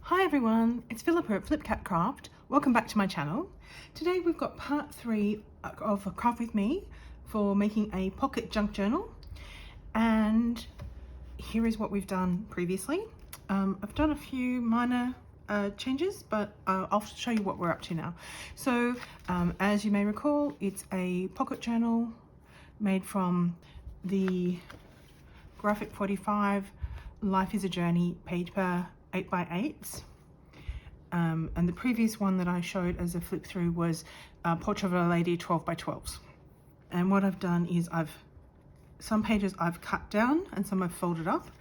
Hi everyone, it's Philippa at Flipcat Craft. Welcome back to my channel. Today we've got part 3 of a craft with me for making a pocket junk journal, and here is what we've done previously. I've done a few minor changes, but I'll show you what we're up to now. So as you may recall, it's a pocket journal made from the Graphic 45 Life is a Journey paper 8x8s. And the previous one that I showed as a flip through was Portrait of a Lady 12x12s. And what I've done is some pages I've cut down and some I've folded up,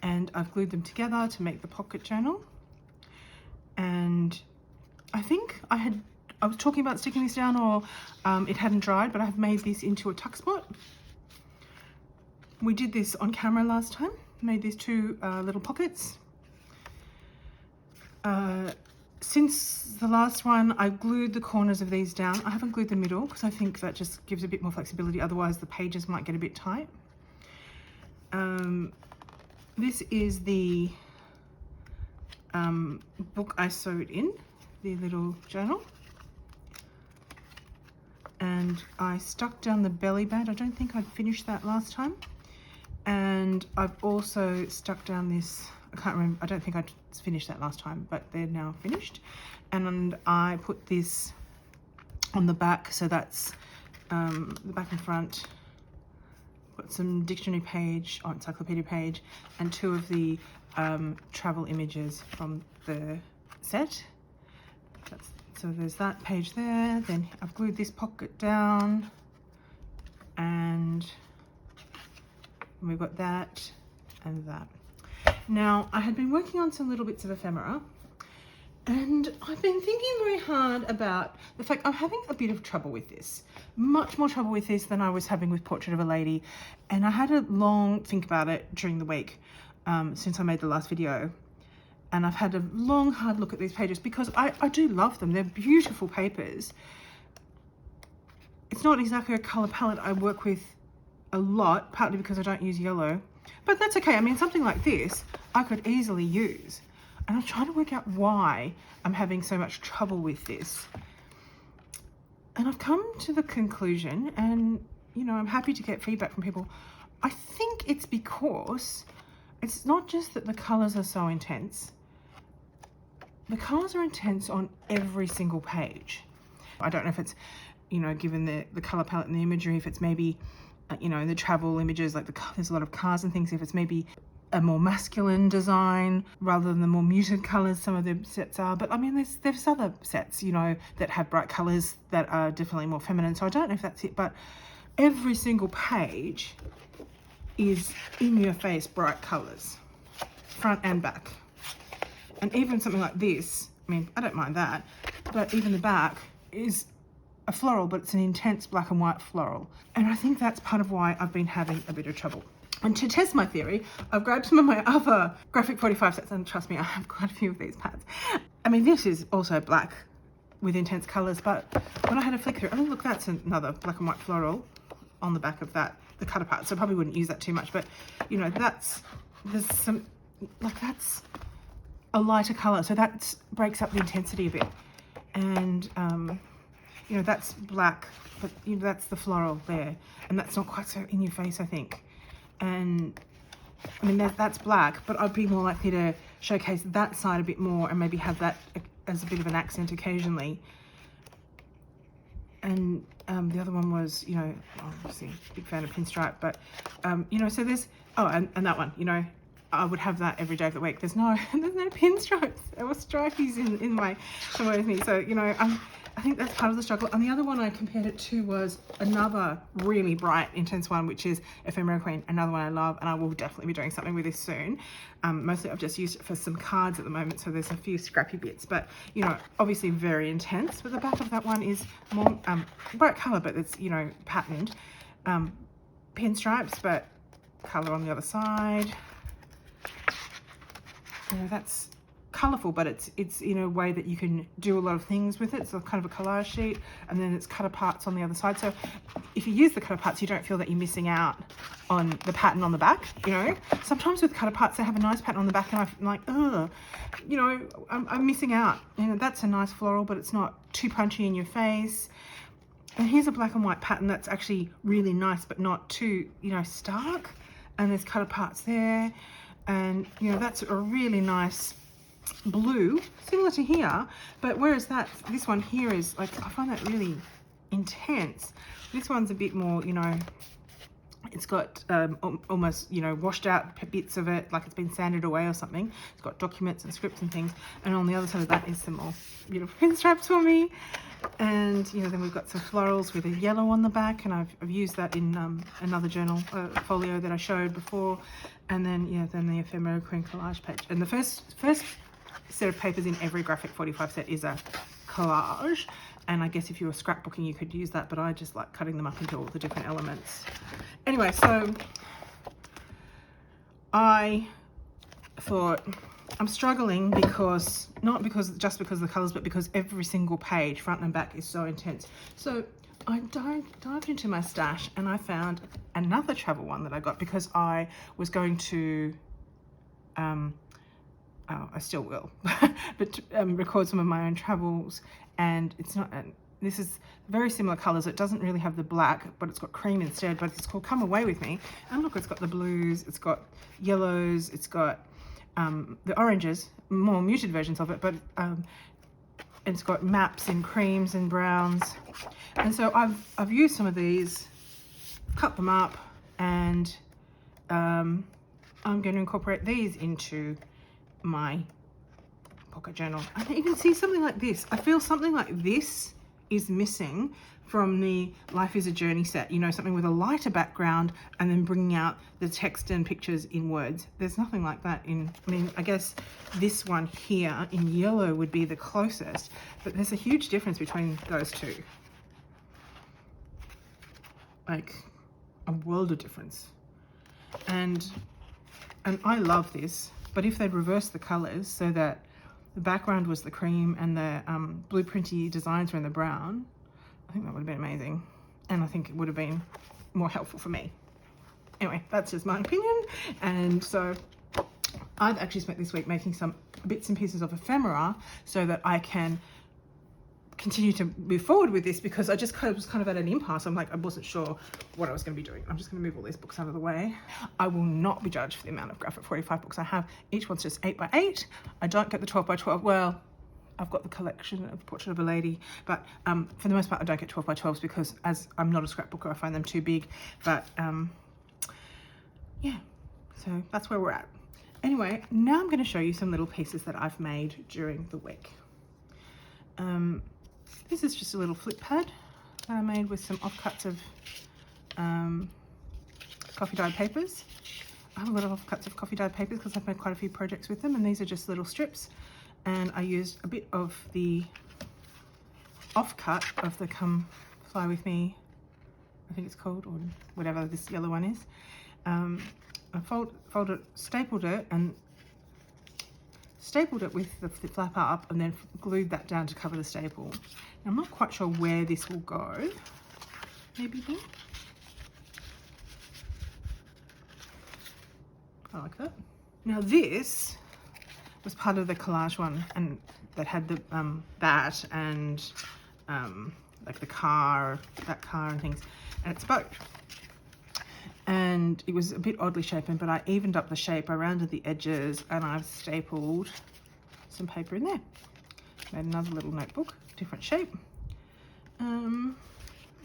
and I've glued them together to make the pocket journal. And I think I was talking about sticking this down, or it hadn't dried, but I've made this into a tuck spot. We did this on camera last time, made these two little pockets. Since the last one, I glued the corners of these down. I haven't glued the middle because I think that just gives a bit more flexibility, otherwise the pages might get a bit tight. This is the book I sewed in, the little journal. And I stuck down the belly band. I don't think I'd finished that last time. And I've also stuck down this, I can't remember, I don't think I'd finished that last time, but they're now finished. And I put this on the back, so that's the back and front. Got some dictionary page, or encyclopedia page, and two of the travel images from the set. So there's that page there. Then I've glued this pocket down, and we've got that and that. Now, I had been working on some little bits of ephemera, and I've been thinking very hard about the fact I'm having a bit of trouble with this. Much more trouble with this than I was having with Portrait of a Lady. And I had a long think about it during the week since I made the last video. And I've had a long, hard look at these pages because I do love them. They're beautiful papers. It's not exactly a colour palette I work with a lot, partly because I don't use yellow. But that's okay. I mean, something like this I could easily use. And I'm trying to work out why I'm having so much trouble with this. And I've come to the conclusion, and you know, I'm happy to get feedback from people. I think it's because it's not just that the colours are so intense. The colours are intense on every single page. I don't know if it's, you know, given the colour palette and the imagery, if it's maybe you know, the travel images, like there's a lot of cars and things, if it's maybe a more masculine design rather than the more muted colours some of the sets are. But I mean, there's other sets, you know, that have bright colours that are definitely more feminine, so I don't know if that's it, but every single page is in your face bright colours, front and back. And even something like this, I mean, I don't mind that, but even the back is a floral, but it's an intense black and white floral. And I think that's part of why I've been having a bit of trouble. And to test my theory, I've grabbed some of my other Graphic 45 sets, and trust me, I have quite a few of these pads. I mean, this is also black with intense colours, but when I had a flick through, oh look, that's another black and white floral on the back of that, the cutter part, so I probably wouldn't use that too much, but you know, there's some, like that's a lighter colour, so that breaks up the intensity a bit. And you know, that's black, but you know, that's the floral there, and that's not quite so in your face, I think. And I mean, that's black, but I'd be more likely to showcase that side a bit more and maybe have that as a bit of an accent occasionally. And the other one was, you know, obviously big fan of pinstripe, but you know, so there's, oh, and that one, you know, I would have that every day of the week. There's no pinstripes or stripies in my somewhere with me, so you know, I think that's part of the struggle. And the other one I compared it to was another really bright, intense one, which is Ephemera Queen, another one I love, and I will definitely be doing something with this soon. Mostly I've just used it for some cards at the moment, so there's a few scrappy bits, but you know, obviously very intense. But the back of that one is more bright colour, but it's, you know, patterned. Pinstripes, but colour on the other side. You know, that's colourful, but it's in a way that you can do a lot of things with it. It's a kind of a collage sheet, and then it's cut aparts on the other side. So if you use the cut aparts, you don't feel that you're missing out on the pattern on the back, you know. Sometimes with cut aparts, they have a nice pattern on the back, and I'm like, ugh, you know, I'm missing out. You know, that's a nice floral, but it's not too punchy in your face. And here's a black and white pattern that's actually really nice, but not too, you know, stark. And there's cut aparts there, and you know, that's a really nice blue, similar to here, but whereas this one here is like, I find that really intense. This one's a bit more, you know, it's got almost, you know, washed out bits of it, like it's been sanded away or something. It's got documents and scripts and things, and on the other side of that is some more beautiful pin straps for me. And you know, then we've got some florals with a yellow on the back, and I've used that in another journal folio that I showed before. And then yeah, then the ephemera queen collage page. And the first set of papers in every graphic 45 set is a collage, and I guess if you were scrapbooking you could use that, but I just like cutting them up into all the different elements. Anyway, so I thought I'm struggling because, not because just because of the colors, but because every single page, front and back, is so intense. So I dived into my stash and I found another travel one that I got because I was going to I still will, but record some of my own travels, and it's not, this is very similar colors. It doesn't really have the black, but it's got cream instead, but it's called Come Away With Me. And look, it's got the blues, it's got yellows, it's got the oranges, more muted versions of it, but it's got maps in creams and browns. And so I've used some of these, cut them up, and I'm going to incorporate these into my pocket journal. And you can see something like this. I feel something like this is missing from the Life is a Journey set, you know, something with a lighter background and then bringing out the text and pictures in words. There's nothing like that in, I mean, I guess this one here in yellow would be the closest, but there's a huge difference between those two. Like a world of difference. And I love this, but if they'd reversed the colors so that the background was the cream and the blueprinty designs were in the brown, I think that would have been amazing. And I think it would have been more helpful for me. Anyway, that's just my opinion. And so I've actually spent this week making some bits and pieces of ephemera so that I can continue to move forward with this, because I just was kind of at an impasse. I'm like, I wasn't sure what I was going to be doing. I'm just going to move all these books out of the way. I will not be judged for the amount of Graphic 45 books I have. Each one's just 8 by 8. I don't get the 12 by 12. Well, I've got the collection of Portrait of a Lady, but for the most part I don't get 12 by 12s because as I'm not a scrapbooker, I find them too big. But yeah, so that's where we're at. Anyway, now I'm going to show you some little pieces that I've made during the week. This is just a little flip pad that I made with some offcuts of coffee dyed papers. I have a lot of offcuts of coffee dyed papers because I've made quite a few projects with them, and these are just little strips. And I used a bit of the offcut of the Come Fly With Me, I think it's called, or whatever this yellow one is. I stapled it with the flap up, and then glued that down to cover the staple. Now, I'm not quite sure where this will go. Maybe here. I like that. Now this was part of the collage one, and that had the that and like the car, that car and things, and it's boat. And it was a bit oddly shapen, but I evened up the shape, I rounded the edges, and I've stapled some paper in there. Made another little notebook, different shape. No,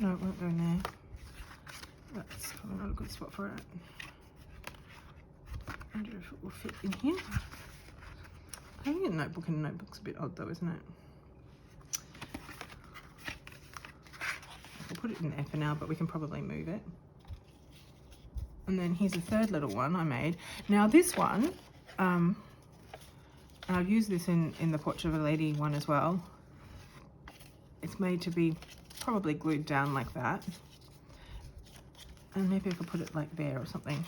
it won't go in there. That's probably not a good spot for it. I wonder if it will fit in here. Having a notebook in a notebook's a bit odd though, isn't it? I'll put it in there for now, but we can probably move it. And then here's a third little one I made. Now this one, and I've used this in the Portrait of a Lady one as well. It's made to be probably glued down like that. And maybe I could put it like there or something.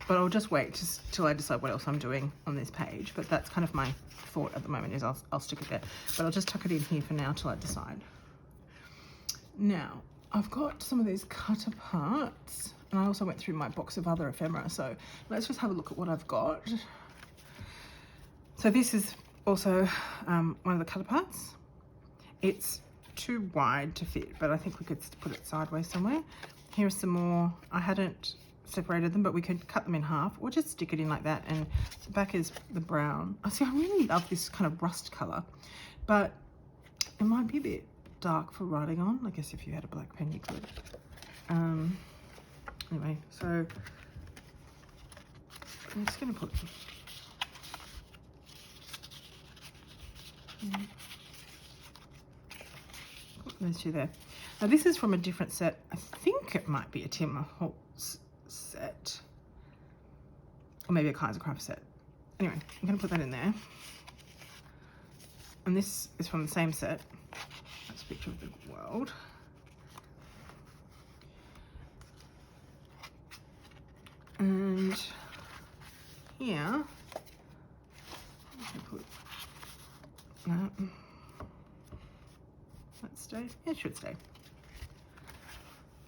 but I'll just wait till I decide what else I'm doing on this page. But that's kind of my thought at the moment, is I'll stick it there. But I'll just tuck it in here for now till I decide. Now, I've got some of these cut apart, and I also went through my box of other ephemera. So let's just have a look at what I've got. So this is also one of the cut aparts. It's too wide to fit, but I think we could put it sideways somewhere. Here are some more. I hadn't separated them, but we could cut them in half or just stick it in like that. And the back is the brown. I see, I really love this kind of rust color, but it might be a bit dark for writing on. I guess if you had a black pen you could. Anyway, so I'm just going to put those two there. Now this is from a different set. I think it might be a Tim Holtz set, or maybe a Kaiser Craft set. Anyway, I'm going to put that in there. And this is from the same set. That's a picture of the world. And here, I'm going to put that. That stay? It should stay.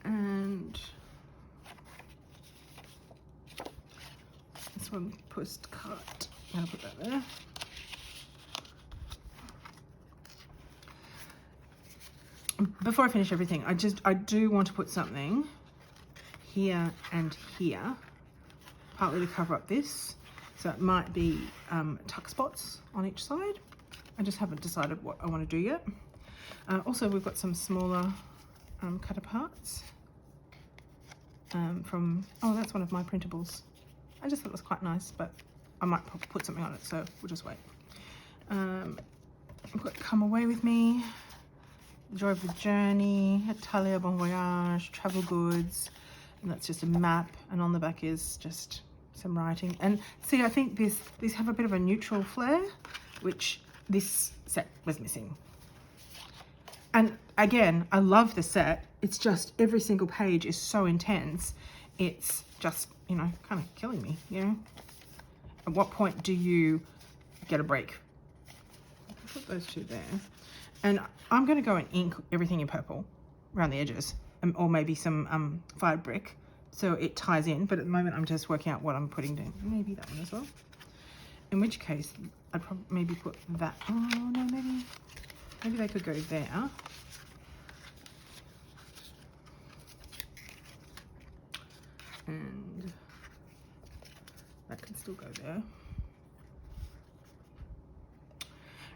And this one post cut. I'm going to put that there. Before I finish everything, I do want to put something here and here, partly to cover up this. So it might be tuck spots on each side. I just haven't decided what I want to do yet. Also, we've got some smaller cut aparts from, oh, that's one of my printables. I just thought it was quite nice, but I might put something on it, so we'll just wait. I've got Come Away With Me, Joy of the Journey, Italia Bon Voyage, Travel Goods, and that's just a map, and on the back is just some writing. And see, I think these have a bit of a neutral flair, which this set was missing. And again, I love the set. It's just every single page is so intense. It's just, you know, kind of killing me, you know. At what point do you get a break? I'll put those two there. And I'm going to go and ink everything in purple around the edges, or maybe some fired brick, so it ties in. But at the moment, I'm just working out what I'm putting down. Maybe that one as well. In which case, I'd probably maybe put that. Oh no, maybe they could go there. And that can still go there.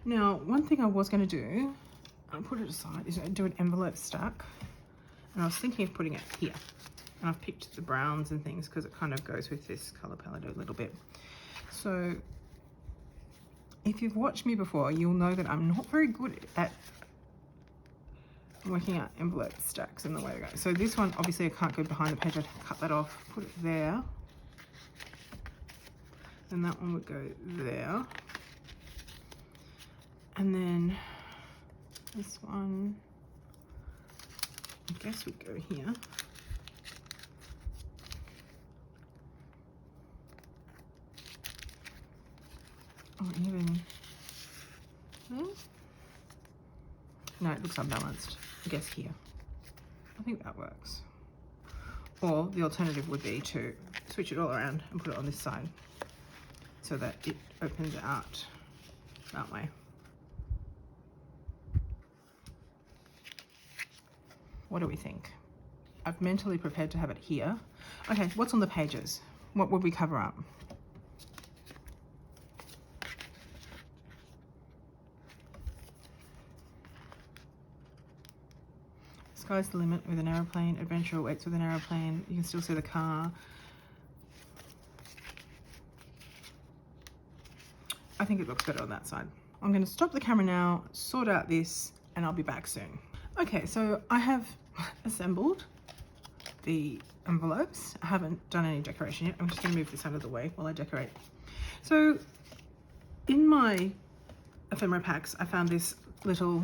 Now, one thing I was going to do, I'll put it aside, is do an envelope stack. And I was thinking of putting it here. And I've picked the browns and things because it kind of goes with this color palette a little bit. So if you've watched me before, you'll know that I'm not very good at working out envelope stacks and the way to go. So this one, obviously I can't go behind the page. I'd cut that off, put it there. Then that one would go there. And then this one, I guess would go here. Or even there. No, it looks unbalanced. I guess here. I think that works. Or the alternative would be to switch it all around and put it on this side so that it opens out that way. What do we think? I've mentally prepared to have it here. Okay, what's on the pages? What would we cover up? Sky's the limit with an aeroplane. Adventure awaits with an aeroplane. You can still see the car. I think it looks better on that side. I'm going to stop the camera now, sort out this, and I'll be back soon. Okay, so I have assembled the envelopes. I haven't done any decoration yet. I'm just going to move this out of the way while I decorate. So in my ephemera packs, I found this little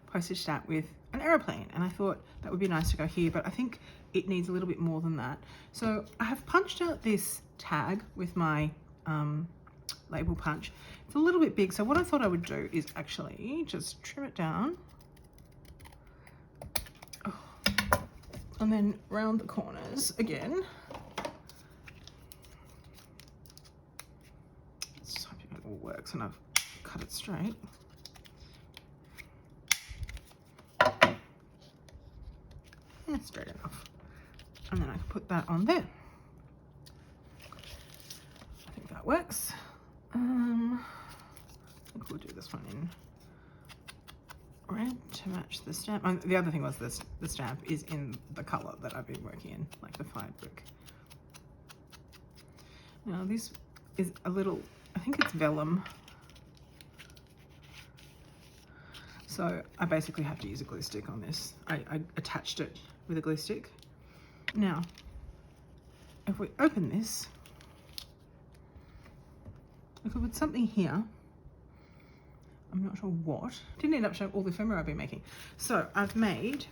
postage stamp with an aeroplane, and I thought that would be nice to go here, but I think it needs a little bit more than that. So I have punched out this tag with my label punch. It's a little bit big, so what I thought I would do is actually just trim it down. Oh. And then round the corners again. Let's just hope it all works and I've cut it straight. Yeah, straight enough. And then I can put that on there. I think that works. I think we'll do this one in red to match the stamp. And the other thing was this, the stamp is in the color that I've been working in, like the fabric. Now this is a little, I think it's vellum. So I basically have to use a glue stick on this. I attached it with a glue stick. Now, if we open this, I could put something here. I'm not sure what. Didn't end up showing all the ephemera I've been making. So I've made,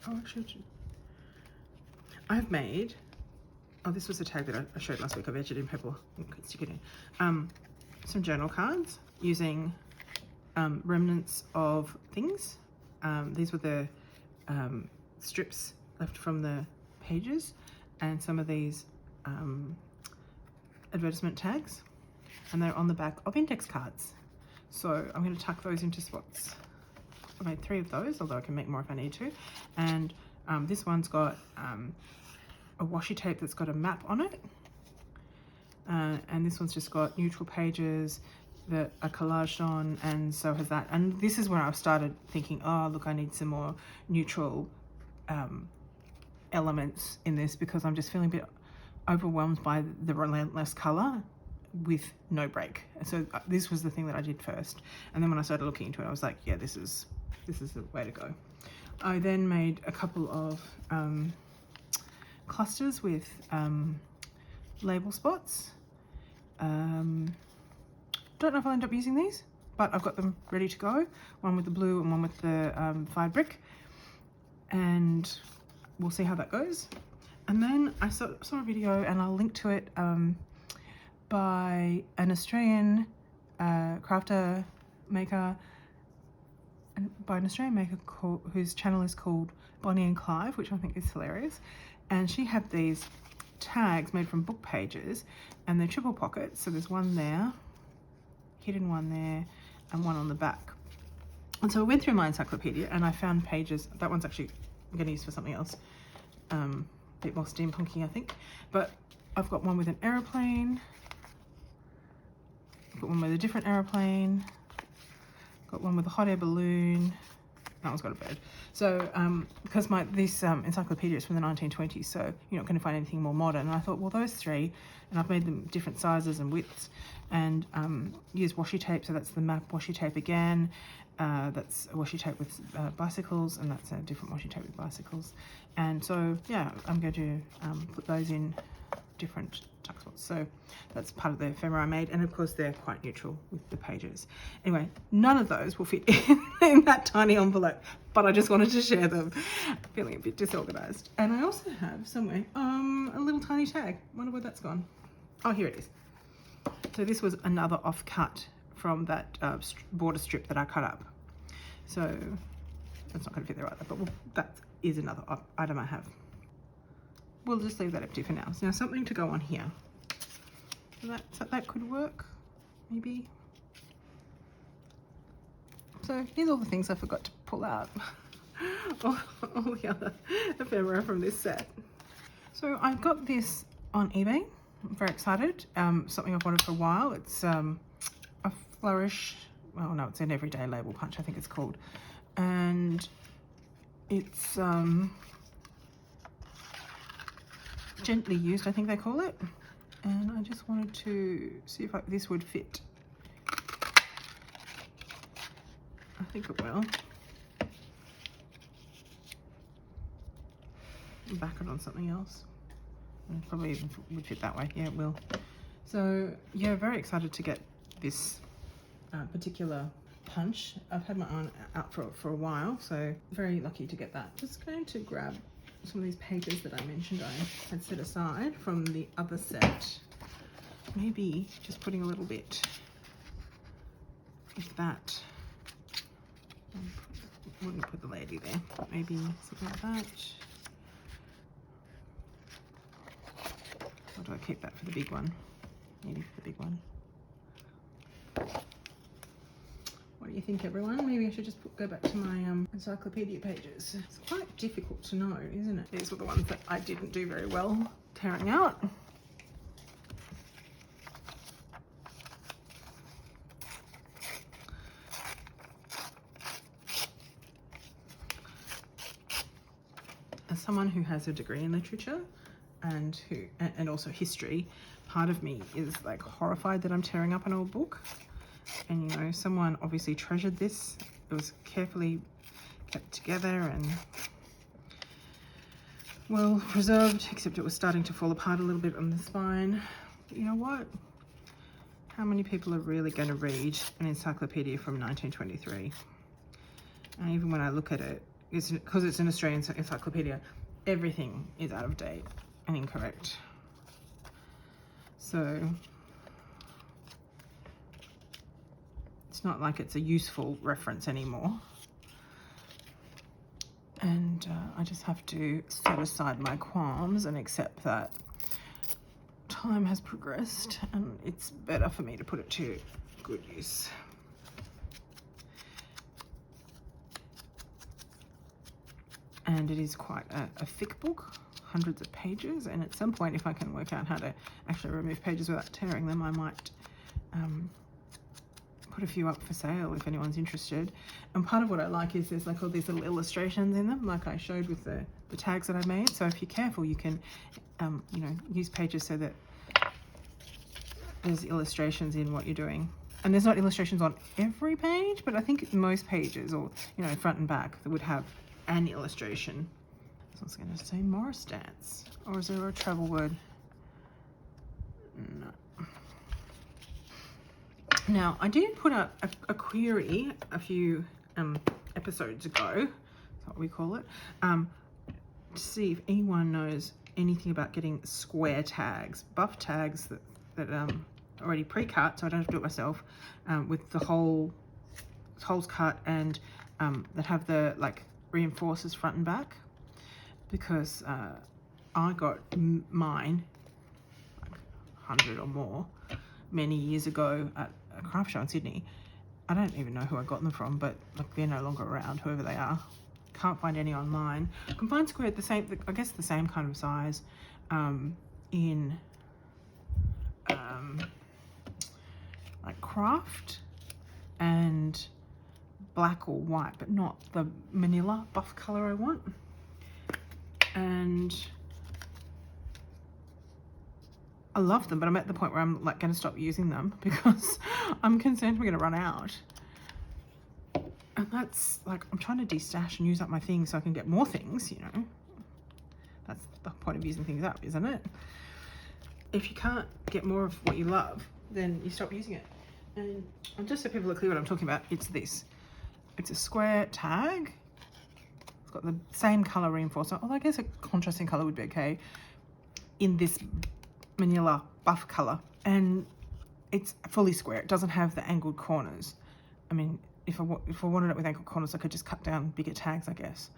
oh actually, I've made, oh this was the tag that I showed last week. I've edged it in purple, stick it in. Some journal cards using remnants of things. These were the strips left from the pages, and some of these advertisement tags, and they're on the back of index cards. So I'm going to tuck those into spots. I made 3 of those, although I can make more if I need to. And this one's got a washi tape that's got a map on it, and this one's just got neutral pages that are collaged on, and so has that. And this is when I started thinking, oh look, I need some more neutral elements in this, because I'm just feeling a bit overwhelmed by the relentless color with no break. And so this was the thing that I did first, and then when I started looking into it, I was like, yeah, this is the way to go. I then made a couple of clusters with label spots. Don't know if I'll end up using these, but I've got them ready to go. One with the blue and one with the fired brick, and we'll see how that goes. And then I saw a video, and I'll link to it, by an Australian crafter maker, whose channel is called Bonnie and Clive, which I think is hilarious. And she had these tags made from book pages, and they're triple pockets, so there's one there, hidden one there, and one on the back. And so I went through my encyclopedia and I found pages. That one's actually I'm going to use for something else, a bit more steampunky I think. But I've got one with an aeroplane, I've got one with a different aeroplane, got one with a hot air balloon. That one's got a bird. So because this encyclopedia is from the 1920s, so you're not going to find anything more modern. And I thought, well, those 3, and I've made them different sizes and widths, and use washi tape. So that's the map washi tape again. That's a washi tape with bicycles, and that's a different washi tape with bicycles. And so yeah, I'm going to put those in different tuck spots. So that's part of the ephemera I made, and of course they're quite neutral with the pages. Anyway, none of those will fit in that tiny envelope, but I just wanted to share them. Feeling a bit disorganized. And I also have somewhere a little tiny tag. Wonder where that's gone. Oh, here it is. So this was another offcut from that border strip that I cut up. So that's not going to fit there either, but that is another item I have. We'll just leave that empty for now. So now something to go on here. So that could work, maybe. So here's all the things I forgot to pull out. all the other ephemera from this set. So I got this on eBay. I'm very excited. Something I've wanted for a while. It's a Flourish. Well, no, it's an everyday label punch, I think it's called. And it's gently used, I think they call it. And I just wanted to see if this would fit. I think it will. Back it on something else. And probably even would fit that way. Yeah, it will. So yeah, very excited to get this particular punch. I've had my iron out for a while, so very lucky to get that. Just going to grab some of these pages that I mentioned I had set aside from the other set. Maybe just putting a little bit of that. Wouldn't put the lady there, but maybe something like that. Or do I keep that for the big one? Maybe for the big one. What do you think, everyone? Maybe I should just go back to my encyclopedia pages. It's quite difficult to know, isn't it? These were the ones that I didn't do very well tearing out. As someone who has a degree in literature and also history, part of me is like horrified that I'm tearing up an old book. And you know, someone obviously treasured this. It was carefully kept together and well preserved, except it was starting to fall apart a little bit on the spine. But you know what? How many people are really going to read an encyclopedia from 1923? And even when I look at it, it's because it's an Australian encyclopedia, everything is out of date and incorrect. So it's not like it's a useful reference anymore. And I just have to set aside my qualms and accept that time has progressed and it's better for me to put it to good use. And it is quite a thick book, hundreds of pages, and at some point, if I can work out how to actually remove pages without tearing them, I might put a few up for sale if anyone's interested. And part of what I like is there's like all these little illustrations in them, like I showed with the tags that I made. So if you're careful, you can you know, use pages so that there's illustrations in what you're doing. And there's not illustrations on every page, but I think most pages, or you know, front and back, that would have an illustration. This one's going to say Morris dance, or is there a travel word? No. Now I did put up a query a few episodes ago, that's what we call it, to see if anyone knows anything about getting square tags, buff tags that already pre-cut, so I don't have to do it myself, with the holes cut and that have the like reinforces front and back, because I got mine like 100 or more many years ago at a craft show in Sydney. I don't even know who I got them from, but like they're no longer around, whoever they are. Can't find any online. I can find square the same, I guess the same kind of size in like craft and black or white, but not the manila buff color I want. And I love them, but I'm at the point where I'm like going to stop using them because I'm concerned we're going to run out. And that's like, I'm trying to de-stash and use up my things so I can get more things, you know. That's the point of using things up, isn't it? If you can't get more of what you love, then you stop using it. And just so people are clear what I'm talking about, it's this. It's a square tag. It's got the same color reinforcer, although I guess a contrasting color would be okay, in this manila buff color. And it's fully square. It doesn't have the angled corners. I mean, if I wanted it with angled corners, I could just cut down bigger tags, I guess.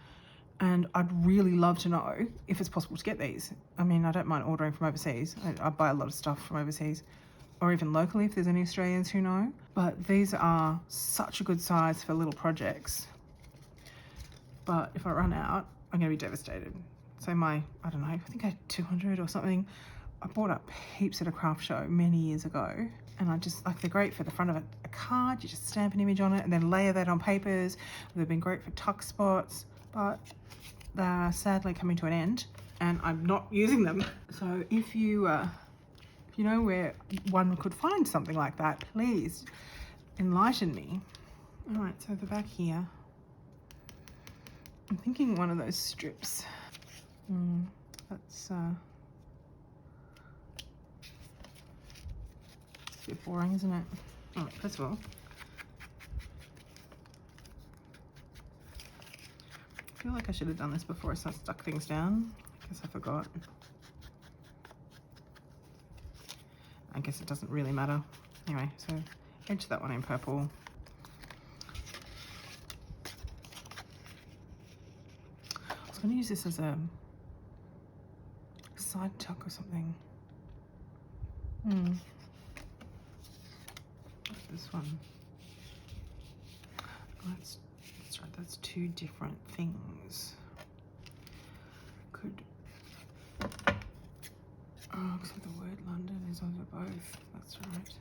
And I'd really love to know if it's possible to get these. I mean, I don't mind ordering from overseas. I buy a lot of stuff from overseas, or even locally if there's any Australians who know. But these are such a good size for little projects. But if I run out, I'm going to be devastated. So I don't know, I think I had 200 or something. I bought up heaps at a craft show many years ago. And I just, like, they're great for the front of a card. You just stamp an image on it and then layer that on papers. They've been great for tuck spots, but they're sadly coming to an end and I'm not using them. So if you know where one could find something like that, please enlighten me. All right, so the back here, I'm thinking one of those strips. That's a bit boring, isn't it? All right, first of all, feel like I should have done this before I stuck things down. I guess I forgot. I guess it doesn't really matter. Anyway, so edge that one in purple. I was going to use this as a side tuck or something. This one. That's right, that's two different things. Could, oh, except the word London is over both. That's right.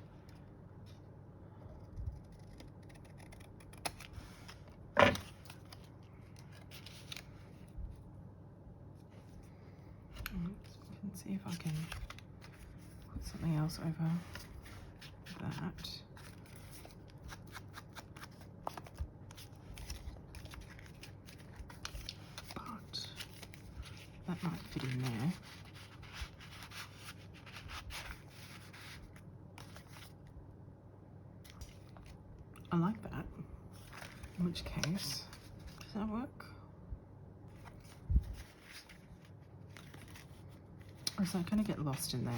Let's see if I can put something else over that. But that might fit in there. I like that. In which case, does that work? Or is that going to get lost in there?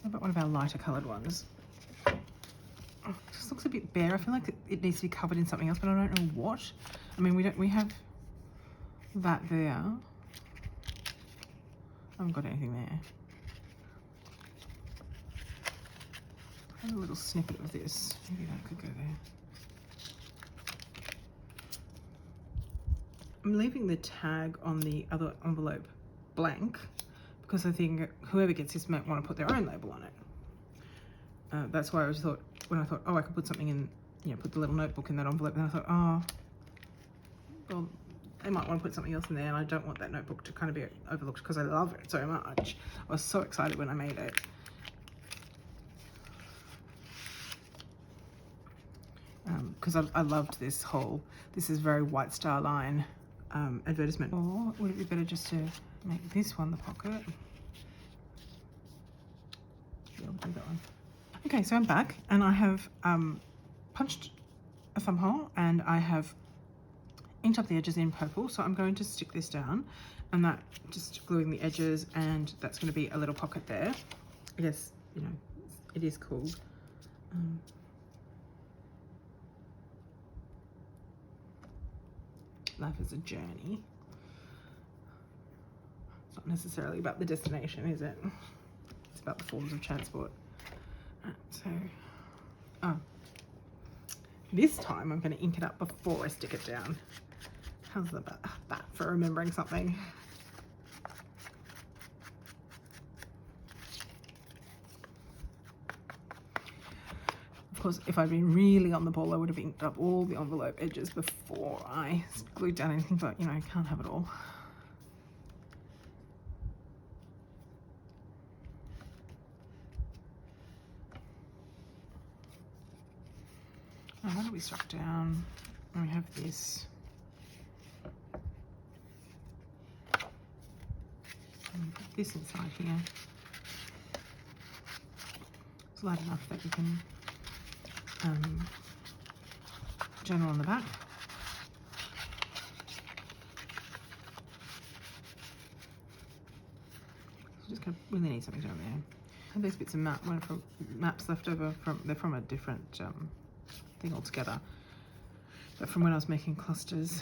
How about one of our lighter coloured ones? Oh, it just looks a bit bare. I feel like it needs to be covered in something else, but I don't know what. I mean, we have that there. I haven't got anything there. I have a little snippet of this. Maybe that could go there. I'm leaving the tag on the other envelope blank because I think whoever gets this might want to put their own label on it. That's why I thought, when I thought, oh, I could put something in, you know, put the little notebook in that envelope, and I thought, oh, well, they might want to put something else in there, and I don't want that notebook to kind of be overlooked because I love it so much. I was so excited when I made it. Because I loved this whole, this is very White Star Line advertisement. Or would it be better just to make this one the pocket? Yeah, I'll do that one. Okay, so I'm back and I have punched a thumb hole and I have inked up the edges in purple. So I'm going to stick this down and that just gluing the edges, and that's going to be a little pocket there. I guess, you know, it is called Life is a journey. It's not necessarily about the destination, is it? It's about the forms of transport. So, oh, this time I'm going to ink it up before I stick it down. How's that for remembering something? Of course, if I'd been really on the ball, I would have inked up all the envelope edges before I glued down anything, but you know, I can't have it all. What have we stuck down? We have this. Put this inside here. It's light enough that you can journal on the back. So just kind of really need something down there. And these bits of maps left over they're from a different thing altogether. But from when I was making clusters,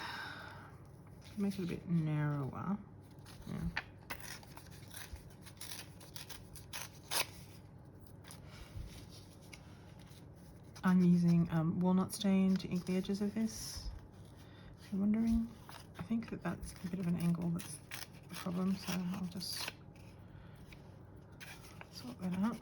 make it a bit narrower. Yeah. I'm using walnut stain to ink the edges of this, if you're wondering. I think that that's a bit of an angle that's the problem, so I'll just sort that out.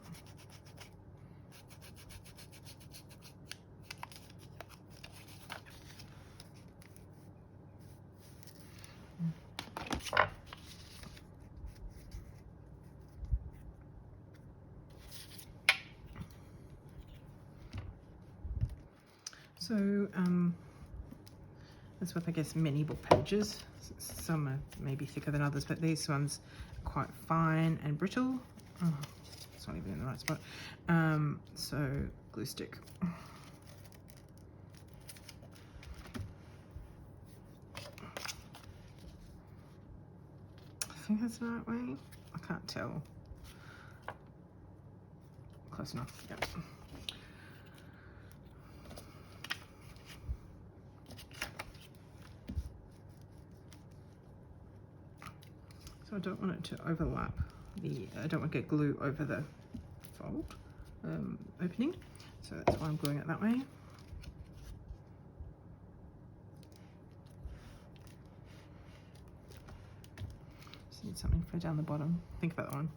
So that's with, I guess, many book pages. Some are maybe thicker than others, but these ones are quite fine and brittle. Oh, it's not even in the right spot. So glue stick. think that's the right way. I can't tell. Close enough, yep. So I don't want it to overlap I don't want to get glue over the fold opening. So that's why I'm gluing it that way. Just need something for down the bottom. Think about that one.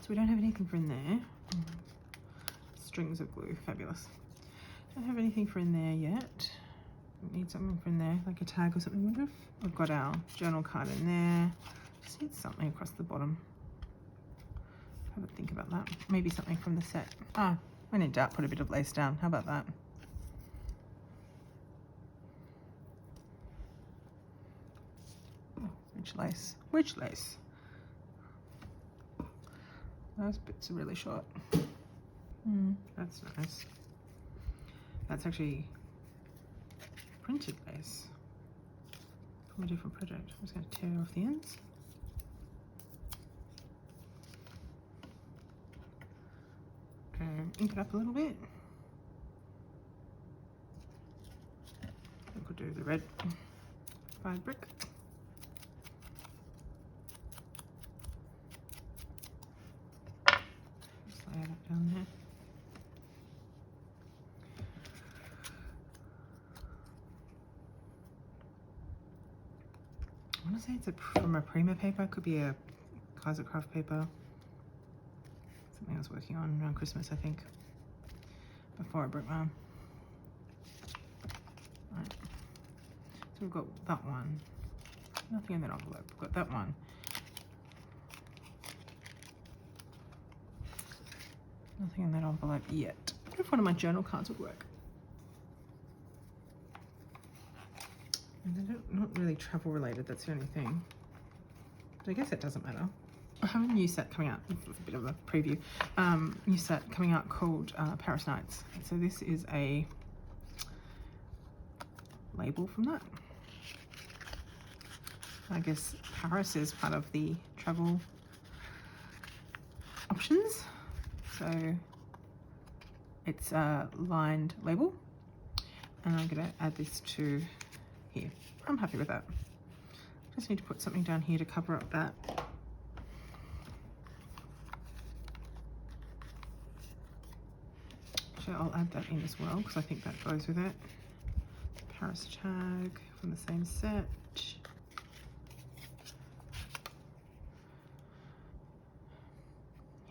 So we don't have anything for in there. Strings of glue, fabulous. Don't have anything for in there yet. Need something for in there, like a tag or something. Wonder if we've got our journal card in there. Just need something across the bottom. Have a think about that. Maybe something from the set. Ah, when in doubt, put a bit of lace down. How about that? Oh, which lace? Which lace? Those bits are really short. That's nice. That's actually printed lace from a different project. I'm just going to tear off the ends. Ink it up a little bit. I could do the red fabric. Just lay that down there. I want to say it's from a Prima paper. It could be a Kaiser Craft paper. Something I was working on around Christmas, I think, before I broke my arm. Right. So we've got that one. Nothing in that envelope. We've got that one. Nothing in that envelope yet. I wonder if one of my journal cards would work. And they're not really travel related, that's the only thing. But I guess it doesn't matter. I have a new set coming out, a bit of a preview, new set coming out called Paris Nights. So this is a label from that. I guess Paris is part of the travel options. So it's a lined label, and I'm going to add this to here. I'm happy with that. Just need to put something down here to cover up that. So I'll add that in as well because I think that goes with it. Paris tag from the same set.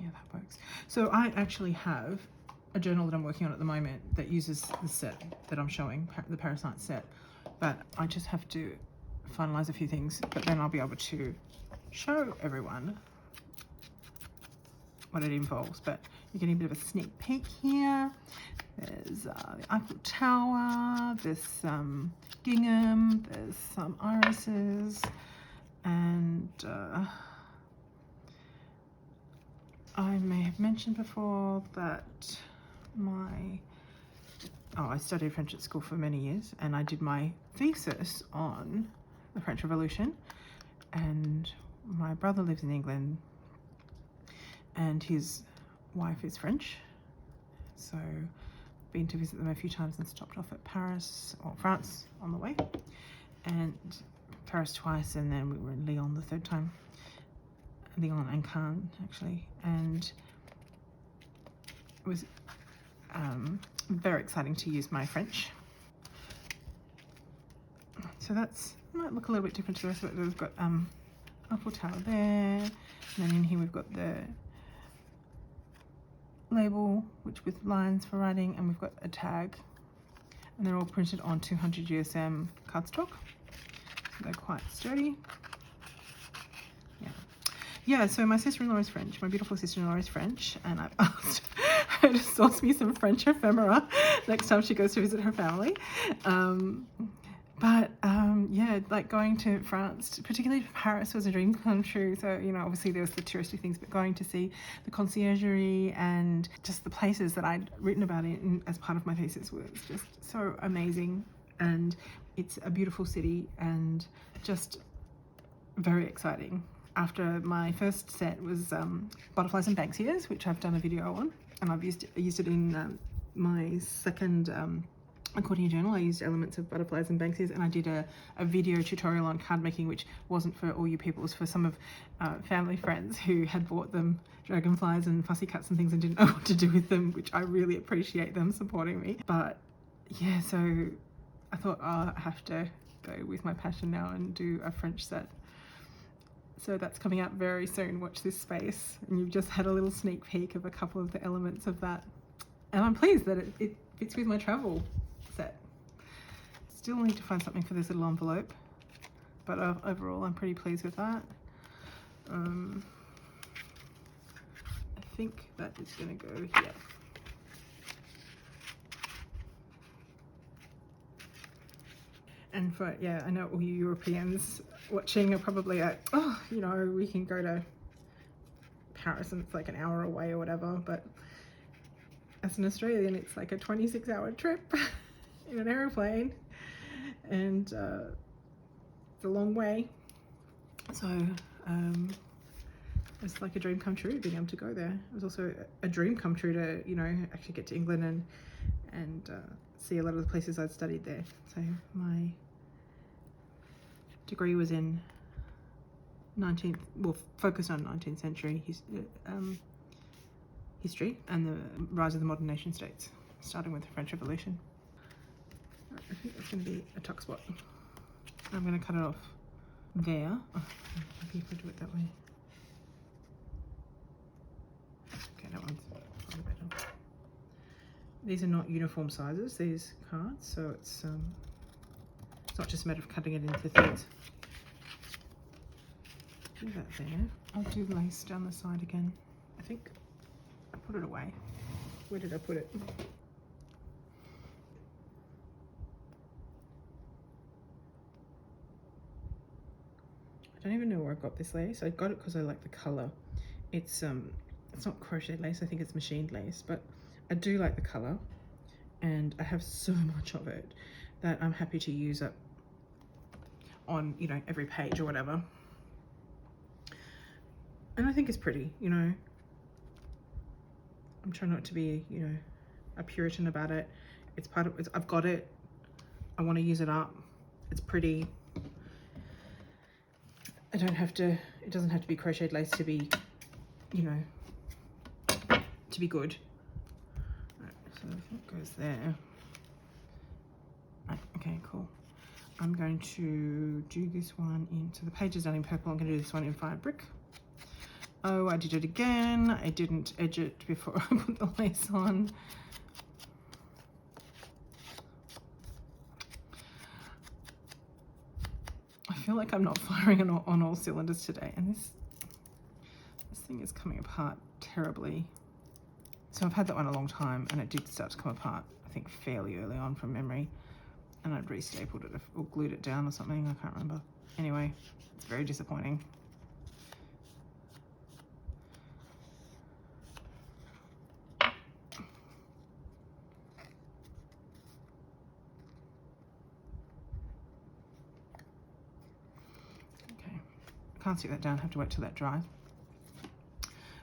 Yeah, that works. So I actually have a journal that I'm working on at the moment that uses the set that I'm showing, the Paris Nights set, but I just have to finalize a few things, but then I'll be able to show everyone what it involves. But you're getting a bit of a sneak peek here. There's the Eiffel Tower, there's some gingham, there's some irises, and I may have mentioned before that I studied French at school for many years, and I did my thesis on the French Revolution, and my brother lives in England and his wife is French, so been to visit them a few times and stopped off at Paris or France on the way, and Paris twice, and then we were in Lyon the third time. Lyon and Cannes actually, and it was very exciting to use my French. So that's might look a little bit different to the rest of it. We've got Eiffel Tower there, and then in here we've got the label, which with lines for writing, and we've got a tag, and they're all printed on 200 USM cardstock. So they're quite sturdy. Yeah, so my sister-in-law is French. My beautiful sister-in-law is French, and I've asked her to source me some French ephemera next time she goes to visit her family. Yeah, like going to France, particularly Paris, was a dream come true. So, you know, obviously there was the touristy things, but going to see the conciergerie and just the places that I'd written about it as part of my thesis was just so amazing. And it's a beautiful city and just very exciting. after my first set was butterflies and Banksias, which I've done a video on, and I've used it in my second accordion journal. I used elements of butterflies and Banksias, and I did a video tutorial on card making, which wasn't for all you people, it was for some of family friends who had bought them dragonflies and fussy cuts and things and didn't know what to do with them, which I really appreciate them supporting me. But yeah, so I thought, oh, I have to go with my passion now and do a French set. So that's coming out very soon. Watch this space. And you've just had a little sneak peek of a couple of the elements of that. And I'm pleased that it fits with my travel set. Still need to find something for this little envelope, but overall I'm pretty pleased with that. I think that is going to go here. And for, yeah, I know all you Europeans watching are probably like, oh, you know, we can go to Paris and it's like an hour away or whatever, but as an Australian, it's like a 26-hour trip in an aeroplane, and it's a long way. So it's like a dream come true being able to go there. It was also a dream come true to, you know, actually get to England and see a lot of the places I'd studied there. So my degree was in focused on 19th century history and the rise of the modern nation states, starting with the French Revolution. I think that's going to be a tuck spot. I'm going to cut it off there. Oh, maybe if I do it that way. Okay, that one's probably better. These are not uniform sizes, these cards, so it's not just a matter of cutting it into thirds. Do that there. I'll do lace down the side again. I think I put it away. Where did I put it? I don't even know where I got this lace. I got it because I like the color. It's not crochet lace, I think it's machined lace, but I do like the color, and I have so much of it that I'm happy to use it on, you know, every page or whatever. And I think it's pretty, you know. I'm trying not to be, you know, a Puritan about it. It's part of, I've got it. I want to use it up. It's pretty. I don't have to, it doesn't have to be crocheted lace to be, you know, to be good. Right, so that goes there. Right, okay, cool. I'm going to do this one into the pages done in purple. I'm going to do this one in fire brick. Oh, I did it again. I didn't edge it before I put the lace on. I feel like I'm not firing on all cylinders today, and this thing is coming apart terribly. So I've had that one a long time, and it did start to come apart, I think fairly early on from memory, and I'd re-stapled it or glued it down or something, I can't remember. Anyway, it's very disappointing. Can't stick that down, have to wait till that dries.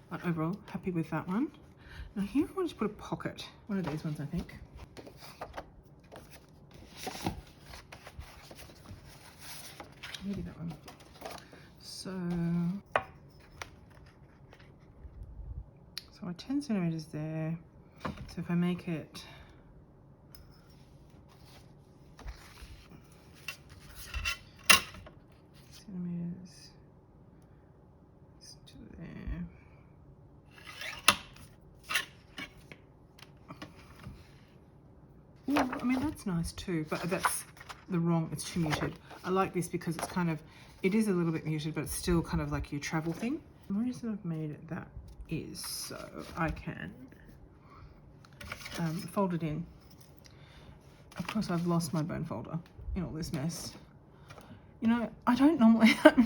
But overall, happy with that one. Now here I wanted to put a pocket. One of these ones, I think. Maybe that one. So our 10 centimeters there. So if I make it centimeters, I mean, that's nice too, but that's the wrong, it's too muted. I like this because it's kind of, it is a little bit muted, but it's still kind of like your travel thing. The reason I've made it that is so I can fold it in. Of course, I've lost my bone folder in all this mess. You know, I'm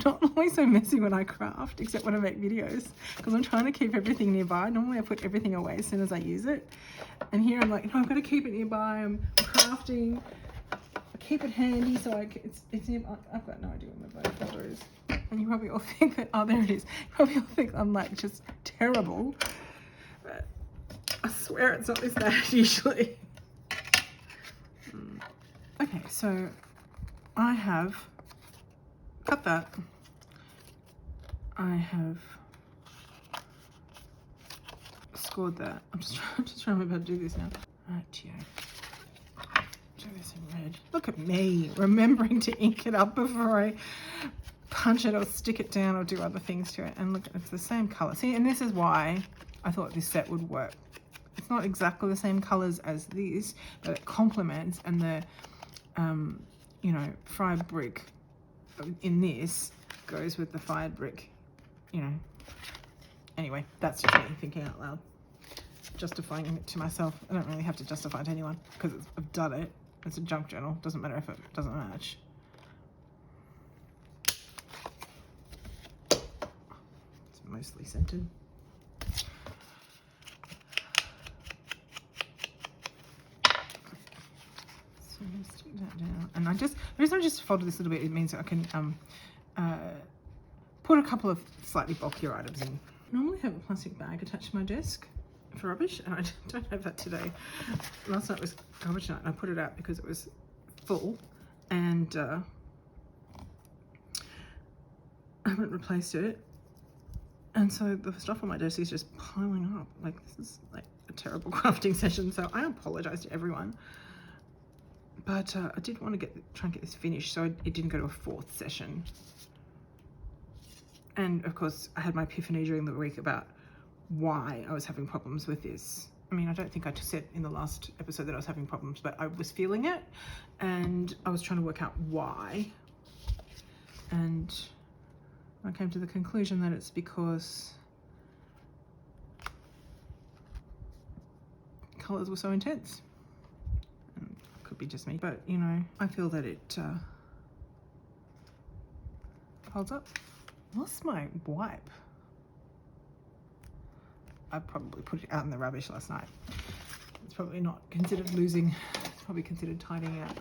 not always so messy when I craft, except when I make videos, because I'm trying to keep everything nearby. Normally I put everything away as soon as I use it. And here I'm like, no, I've got to keep it nearby. I'm crafting. I keep it handy so I've got no idea where my bone folder is. And you probably all think that, oh, there it is. You probably all think I'm like just terrible. But I swear it's not this bad usually. Okay, so I have cut that. I have scored that. I'm just trying to remember how to do this now. Right, do this in red. Look at me, remembering to ink it up before I punch it or stick it down or do other things to it. And look, it's the same color. See, and this is why I thought this set would work. It's not exactly the same colors as this, but it complements, and the, you know, fried brick in this goes with the fired brick, you know. Anyway, that's just me thinking out loud, justifying it to myself. I don't really have to justify it to anyone because I've done it. It's a junk journal. Doesn't matter if it doesn't match. It's mostly scented. So just stick that down. And the reason I just folded this a little bit, it means that I can put a couple of slightly bulkier items in. I normally have a plastic bag attached to my desk for rubbish, and I don't have that today. Last night was garbage night, and I put it out because it was full, and I haven't replaced it, and so the stuff on my desk is just piling up. Like, this is like a terrible crafting session, so I apologize to everyone, but I did want to try and get this finished so it didn't go to a 4th session. And of course I had my epiphany during the week about why I was having problems with this. I mean, I don't think I said in the last episode that I was having problems, but I was feeling it and I was trying to work out why. And I came to the conclusion that it's because colors were so intense. And it could be just me, but you know, I feel that it holds up. Lost my wipe. I probably put it out in the rubbish last night. It's probably not considered losing. It's probably considered tidying up.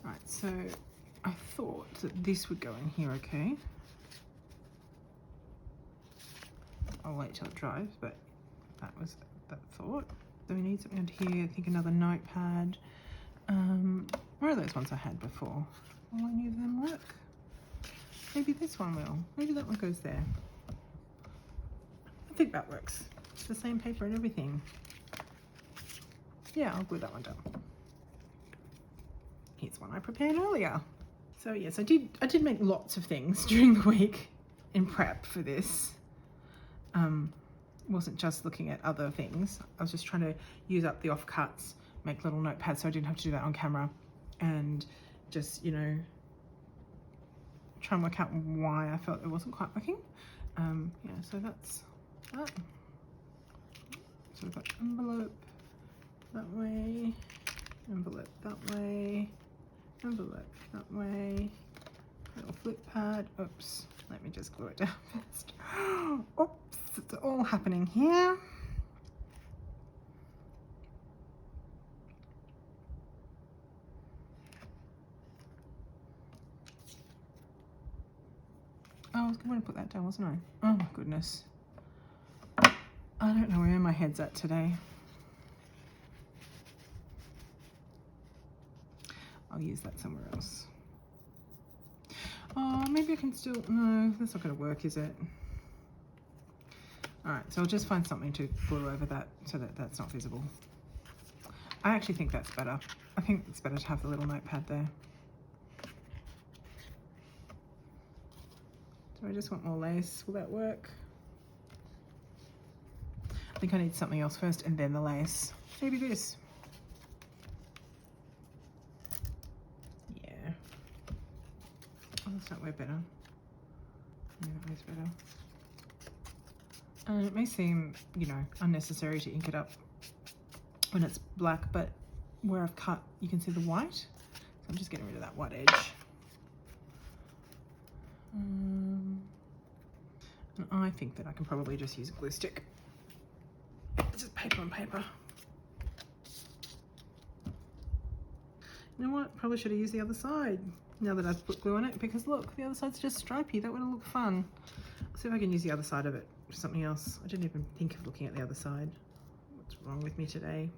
Right, so I thought that this would go in here, okay. I'll wait till it dries, but that was that thought. So we need something under here. I think another notepad. Where are those ones I had before? Will any of them work? Maybe this one will. Maybe that one goes there. I think that works. It's the same paper and everything. Yeah, I'll glue that one down. Here's one I prepared earlier. So yes, I did make lots of things during the week in prep for this. Wasn't just looking at other things. I was just trying to use up the offcuts, make little notepads so I didn't have to do that on camera, and just, you know, try and work out why I felt it wasn't quite working. Yeah, so that's that. So we've got envelope that way, envelope that way, envelope that way, little flip pad. Oops, let me just glue it down first. Oops, it's all happening here. Oh, I was going to put that down, wasn't I? Oh my goodness. I don't know where my head's at today. I'll use that somewhere else. Oh, maybe I can still, no, that's not going to work, is it? All right, so I'll just find something to glue over that so that that's not visible. I actually think that's better. I think it's better to have the little notepad there. Do I just want more lace? Will that work? I think I need something else first and then the lace. Maybe this. Yeah. Oh, that's not way better. Yeah, that way's better. And it may seem, you know, unnecessary to ink it up when it's black, but where I've cut, you can see the white. So I'm just getting rid of that white edge. And I think that I can probably just use a glue stick. It's just paper on paper. You know what? Probably should have used the other side now that I've put glue on it, because look, the other side's just stripy. That would have looked fun. Let's see if I can use the other side of it for something else. I didn't even think of looking at the other side. What's wrong with me today?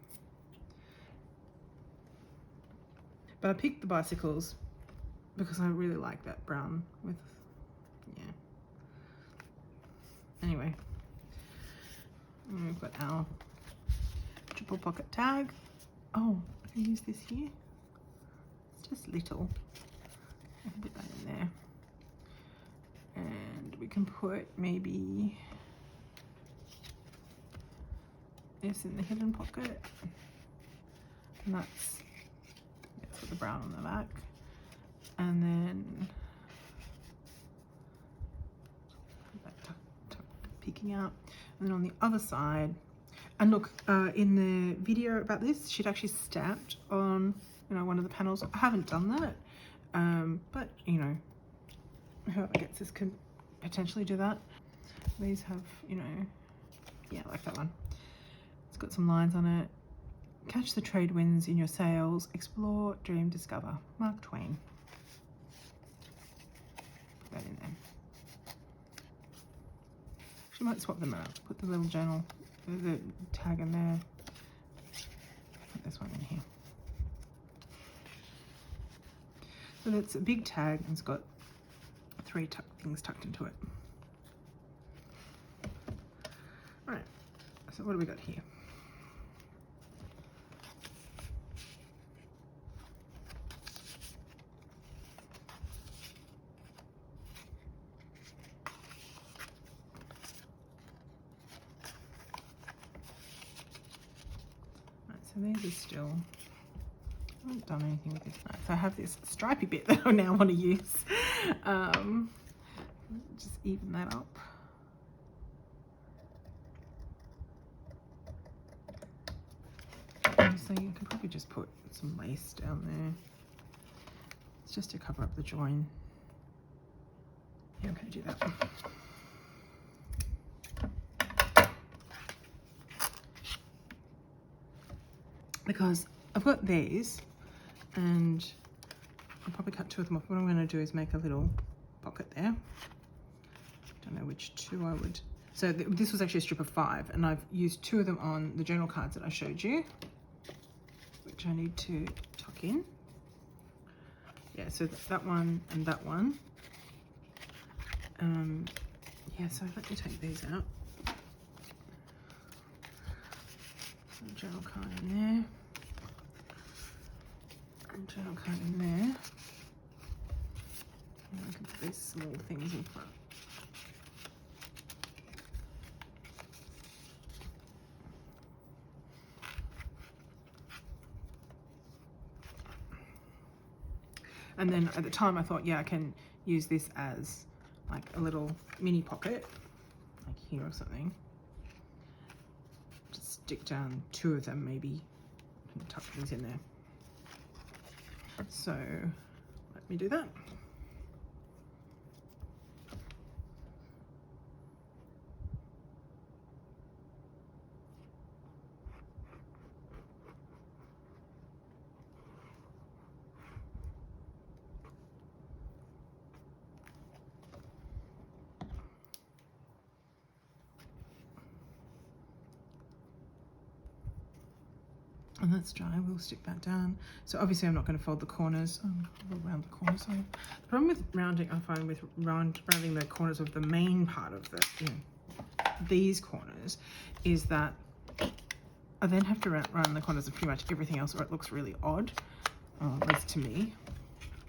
But I picked the bicycles because I really like that brown with, yeah. Anyway, we've got our triple pocket tag. Oh, I can use this here. It's just little. I can put that in there. And we can put maybe this in the hidden pocket. And that's got the brown on the back. And then that peeking out. And then on the other side, and look, in the video about this, she'd actually stamped on, you know, one of the panels. I haven't done that, but you know, whoever gets this can potentially do that. These have, you know, yeah, like that one. It's got some lines on it. Catch the trade winds in your sails. Explore, dream, discover. Mark Twain. Put that in there. She might swap them out. Put the little journal, the tag in there. Put this one in here. So that's a big tag and it's got 3 things tucked into it. All right, so what do we got here? So these are still, I haven't done anything with this knife. So I have this stripy bit that I now want to use. Just even that up. So you can probably just put some lace down there. It's just to cover up the join. Yeah, I'm going to do that. Because I've got these and I'll probably cut 2 of them off. What I'm going to do is make a little pocket there. Don't know which 2 I would. So this was actually a strip of 5 and I've used 2 of them on the journal cards that I showed you, which I need to tuck in. Yeah, so that one and that one. Yeah, so let me take these out. Journal card in there. Journal card in there. And I can put these small things in front. And then at the time I thought, yeah, I can use this as like a little mini pocket, like here or something. Just stick down 2 of them maybe and tuck these in there. So let me do that. And that's dry, we'll stick that down. So obviously I'm not going to fold the corners. We'll round the corners. So the problem with rounding, I find with rounding the corners of the main part of the, you know, these corners, is that I then have to round the corners of pretty much everything else or it looks really odd, at least to me.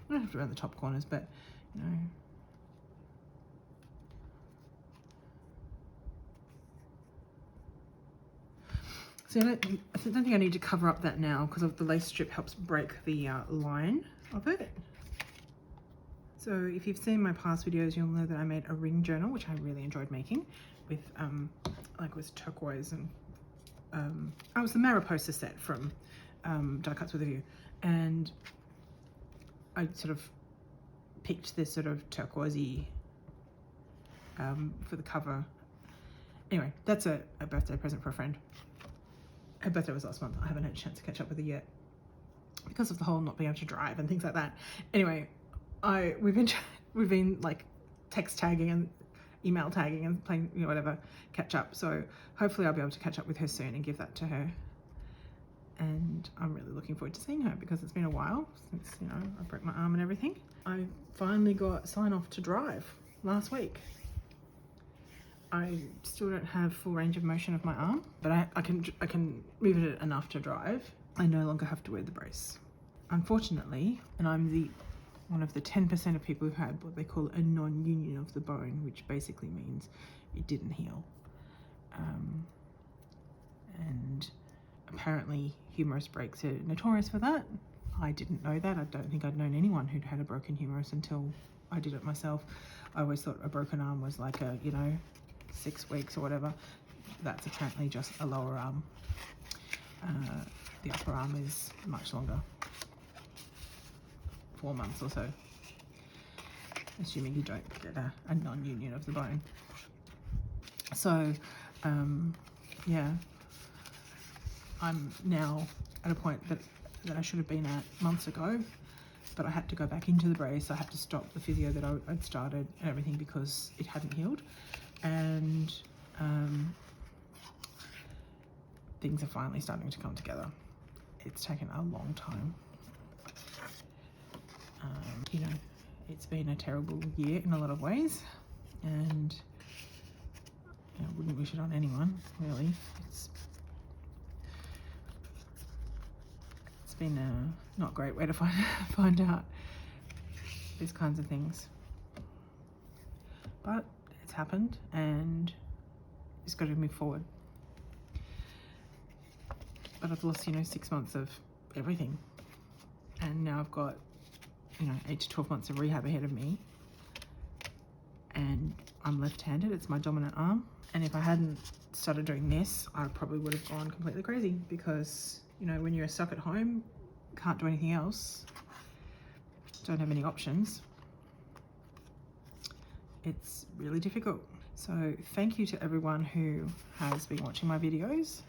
I don't have to round the top corners, but you know. So I don't think I need to cover up that now because of the lace strip helps break the line of it. So if you've seen my past videos, you'll know that I made a ring journal, which I really enjoyed making with, like with turquoise and, it was the Mariposa set from Die Cuts with a View. And I sort of picked this sort of turquoisey for the cover. Anyway, that's a birthday present for a friend. Her birthday was last month. I haven't had a chance to catch up with her yet. because of the whole not being able to drive and things like that. Anyway, we've been like text tagging and email tagging and playing, you know, whatever, catch up. So hopefully I'll be able to catch up with her soon and give that to her. And I'm really looking forward to seeing her because it's been a while since, you know, I broke my arm and everything. I finally got sign off to drive last week. I still don't have full range of motion of my arm, but I can move it enough to drive. I no longer have to wear the brace. Unfortunately, and I'm one of the 10% of people who had what they call a non-union of the bone, which basically means it didn't heal. And apparently humerus breaks are notorious for that. I didn't know that. I don't think I'd known anyone who'd had a broken humerus until I did it myself. I always thought a broken arm was like a, you know, 6 weeks or whatever. That's apparently just a lower arm. The upper arm is much longer, 4 months or so, assuming you don't get a non-union of the bone. So yeah, I'm now at a point that I should have been at months ago, but I had to go back into the brace. I had to stop the physio that I'd started and everything because it hadn't healed. And things are finally starting to come together. It's taken a long time. You know, it's been a terrible year in a lot of ways, and I wouldn't wish it on anyone, really. It's been a not great way to find out these kinds of things. But it's happened, and it's got to move forward. But I've lost, you know, 6 months of everything, and now I've got, you know, 8 to 12 months of rehab ahead of me, and I'm left-handed. It's my dominant arm, and if I hadn't started doing this, I probably would have gone completely crazy because, you know, when you're stuck at home, can't do anything else, don't have any options, it's really difficult. So thank you to everyone who has been watching my videos.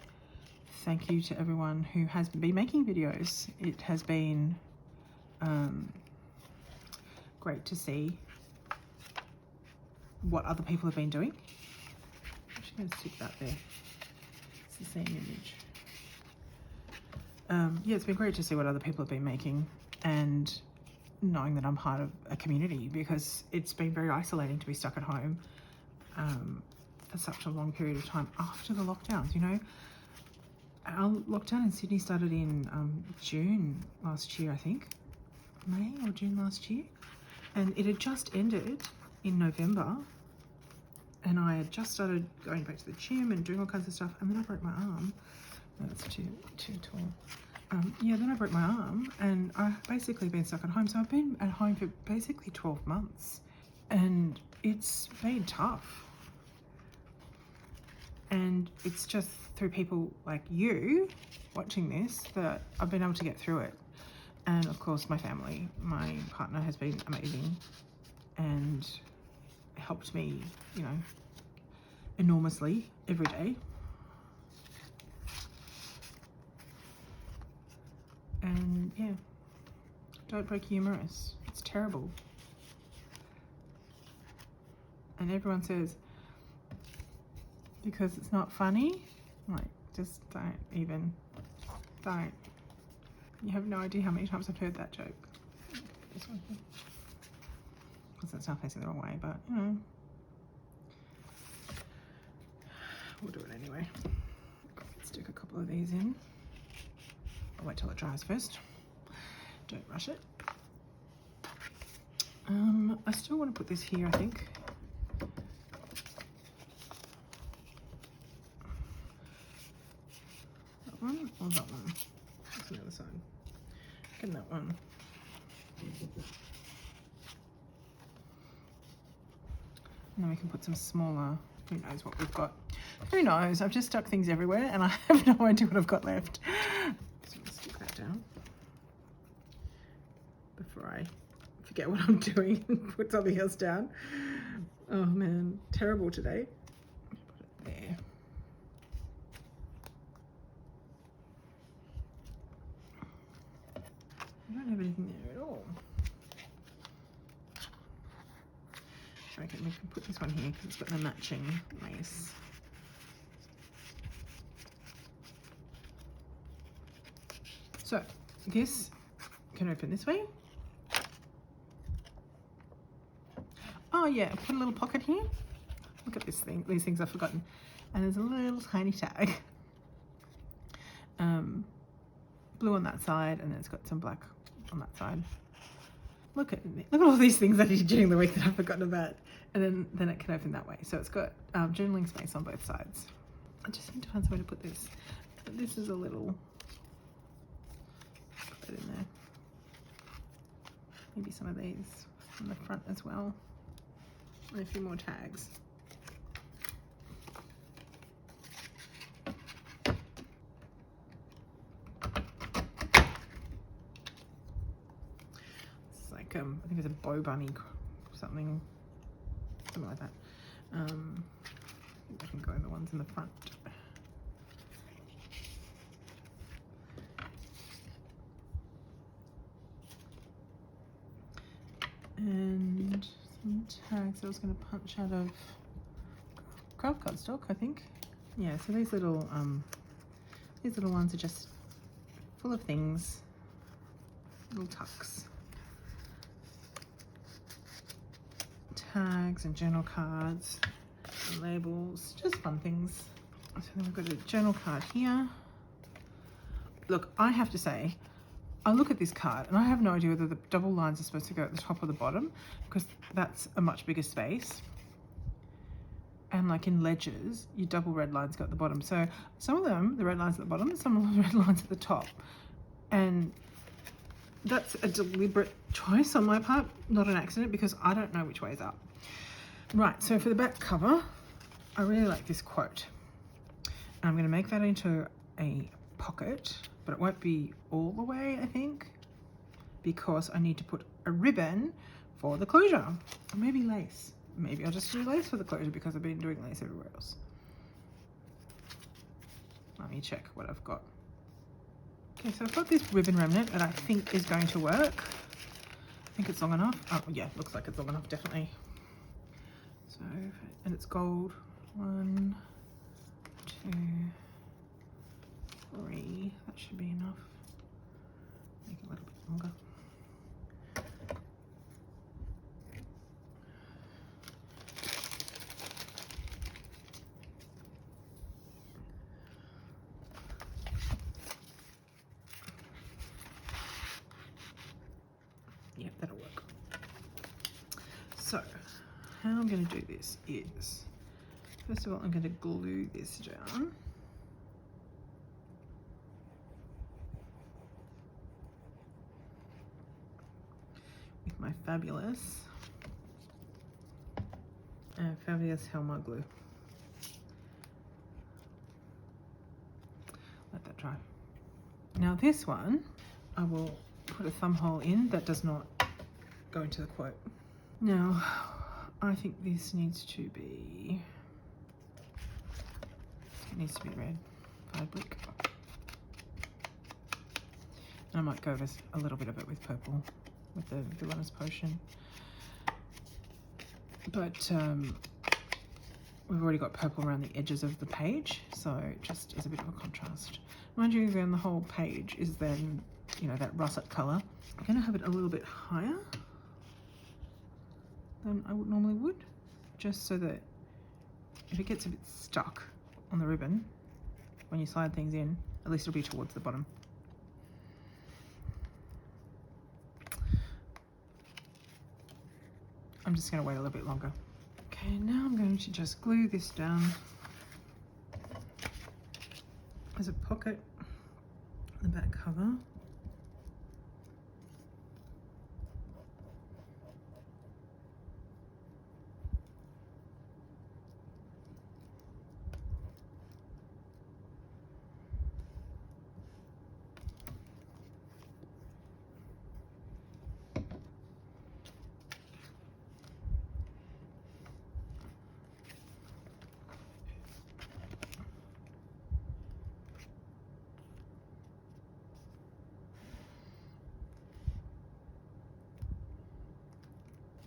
Thank you to everyone who has been making videos. It has been great to see what other people have been doing. I'm just going to stick that there. It's the same image. Yeah, it's been great to see what other people have been making and knowing that I'm part of a community, because it's been very isolating to be stuck at home for such a long period of time after the lockdowns. You know, our lockdown in Sydney started in June last year, I think. May or June last year. And it had just ended in November. And I had just started going back to the gym and doing all kinds of stuff. And then I broke my arm. No, that's too tall. Yeah, then I broke my arm, and I've basically been stuck at home. So I've been at home for basically 12 months. And it's been tough. And it's just through people like you watching this that I've been able to get through it. And of course, my family, my partner has been amazing and helped me, you know, enormously every day. And yeah, don't break your humerus. It's terrible. And everyone says, because it's not funny, like, just don't. You have no idea how many times I've heard that joke. This one here. Because it's not facing the wrong way, but, you know, we'll do it anyway. Stick a couple of these in. I'll wait till it dries first. Don't rush it. I still want to put this here, I think. That one or that one? That's the other side. Get that one. And then we can put some smaller, who knows what we've got. Who knows? I've just stuck things everywhere and I have no idea what I've got left. Just going to stick that down before I forget what I'm doing and put something else down. Oh man, terrible today. Put it there. I don't have anything there at all. Okay, we can put this one here because it's got the matching lace. So this can open this way. Oh yeah, put a little pocket here. Look at this thing, these things I've forgotten. And there's a little tiny tag. Blue on that side, and then it's got some black on that side. Look at all these things I did during the week that I've forgotten about. And then it can open that way. So it's got journaling space on both sides. I just need to find somewhere to put this. This is a little, put it in there. Maybe some of these on the front as well. And a few more tags. I think it's a bow bunny, something like that. I think I can go in the ones in the front. And some tags I was going to punch out of craft cardstock, I think. Yeah, so these little ones are just full of things, little tucks. Tags and journal cards and labels, just fun things. So then we've got a journal card here. Look, I have to say, I look at this card and I have no idea whether the double lines are supposed to go at the top or the bottom, because that's a much bigger space. And like in ledgers, your double red lines go at the bottom. So some of them, the red lines at the bottom, some of the red lines at the top. And that's a deliberate choice on my part, not an accident, because I don't know which way is up. Right, so for the back cover, I really like this quote. And I'm going to make that into a pocket, but it won't be all the way, I think, because I need to put a ribbon for the closure. Or maybe lace. Maybe I'll just do lace for the closure because I've been doing lace everywhere else. Let me check what I've got. Okay, so I've got this ribbon remnant that I think is going to work. I think it's long enough. Oh yeah, looks like it's long enough, definitely. So, and it's gold. 1, 2, 3. That should be enough. Make it a little bit longer. Yeah, that'll work. So, how I'm going to do this is, first of all, I'm going to glue this down. With my fabulous Helma glue. Let that dry. Now this one, I will put a thumb hole in that does not go into the quote. Now, I think this needs to be red fabric. And I might go with a little bit of it with purple, with the Villainous Potion. But we've already got purple around the edges of the page, so it just is a bit of a contrast. Mind you, then the whole page is then, you know, that russet colour. I'm going to have it a little bit higher than I normally would, just so that if it gets a bit stuck on the ribbon, when you slide things in, at least it'll be towards the bottom. I'm just going to wait a little bit longer. Okay, now I'm going to just glue this down as a pocket on the back cover.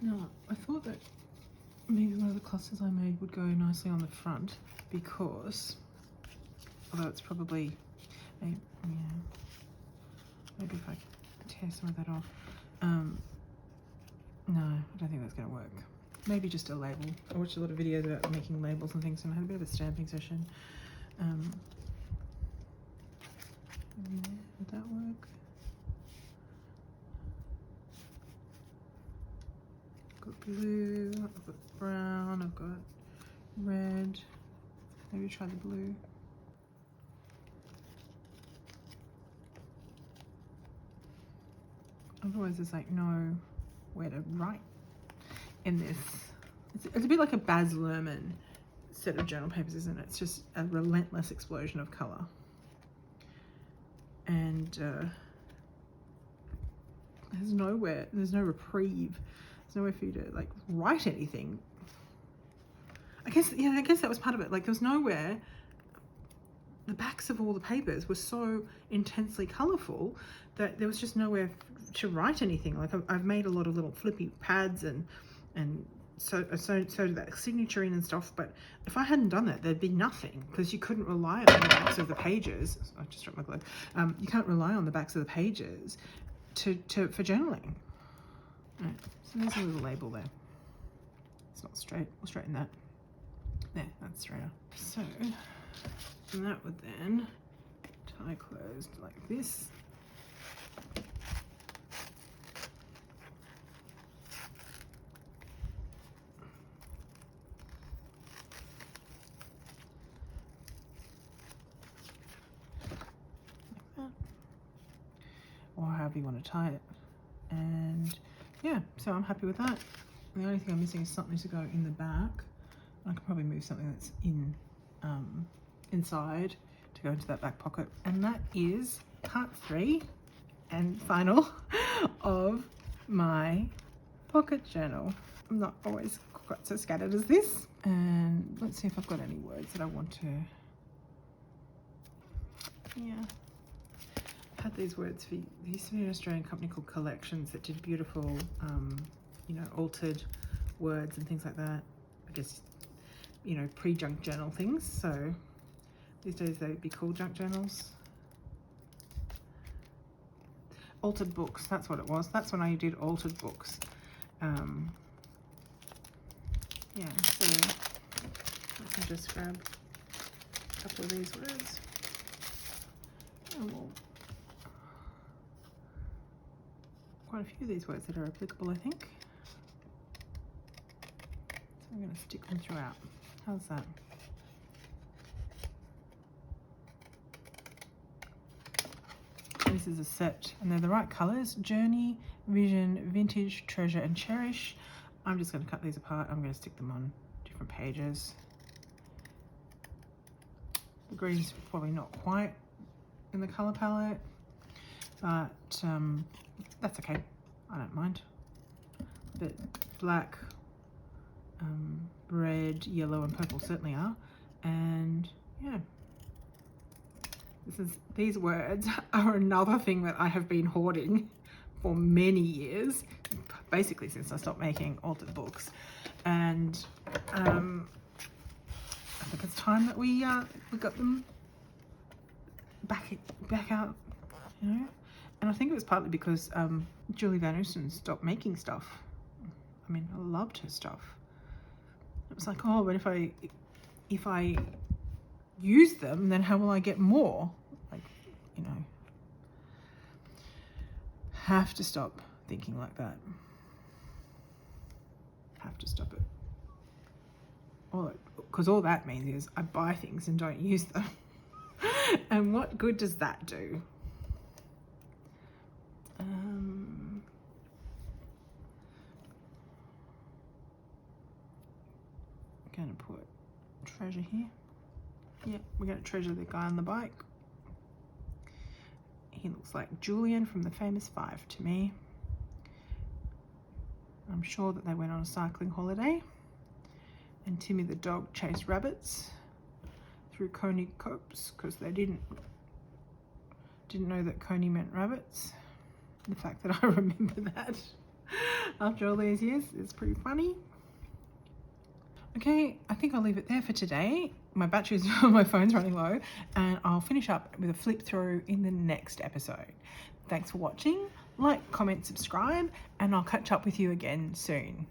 Now, I thought that maybe one of the clusters I made would go nicely on the front because, although it's probably, yeah, maybe if I tear some of that off. No, I don't think that's going to work. Maybe just a label. I watched a lot of videos about making labels and things, and I had a bit of a stamping session. Would that work? I've got blue, I've got brown, I've got red. Maybe try the blue. Otherwise there's like no where to write in this. It's a bit like a Baz Luhrmann set of journal papers, isn't it? It's just a relentless explosion of colour. And there's no reprieve. There's nowhere for you to like write anything. I guess that was part of it. Like there was nowhere. The backs of all the papers were so intensely colourful that there was just nowhere to write anything. Like I've made a lot of little flippy pads and so did that signature in and stuff. But if I hadn't done that, there'd be nothing because you couldn't rely on the backs of the pages. I just dropped my glove. You can't rely on the backs of the pages for journaling. Right, so there's a little label there. It's not straight. We'll straighten that. There, that's straighter. So. And that would then tie closed like this. Like that. Or however you want to tie it. And yeah, so I'm happy with that. And the only thing I'm missing is something to go in the back. I could probably move something that's inside to go into that back pocket. And that is part 3 and final of my pocket journal. I'm not always quite so scattered as this. And let's see if I've got any words that I want to, yeah. I've had these words for, there used to be an Australian company called Collections that did beautiful, you know, altered words and things like that. I guess, you know, pre-junk journal things. So these days they'd be called junk journals. Altered books, that's what it was. That's when I did altered books. Yeah, so I can just grab a couple of these words. And we'll, quite a few of these words that are applicable, I think. So I'm going to stick them throughout. How's that? This is a set, and they're the right colours: Journey, Vision, Vintage, Treasure, and Cherish. I'm just going to cut these apart. I'm going to stick them on different pages. The green's probably not quite in the colour palette, but that's okay. I don't mind. But black, red, yellow, and purple certainly are. And yeah. These words are another thing that I have been hoarding for many years, basically since I stopped making altered books. And I think it's time that we got them back out, you know. And I think it was partly because Julie Van Oosten stopped making stuff. I mean, I loved her stuff. It was like, oh, but if I use them, then how will I get more? Like, you know, have to stop thinking like that. Have to stop it. Because all that means is I buy things and don't use them. And what good does that do? I'm gonna put treasure here. Yeah, we're going to treasure the guy on the bike. He looks like Julian from The Famous Five to me. I'm sure that they went on a cycling holiday. And Timmy the dog chased rabbits through Coney copse because they didn't know that Coney meant rabbits. The fact that I remember that. After all these years, it's pretty funny. Okay, I think I'll leave it there for today. My batteries on my phone's running low, and I'll finish up with a flip through in the next episode. Thanks for watching. Like, comment, subscribe, and I'll catch up with you again soon.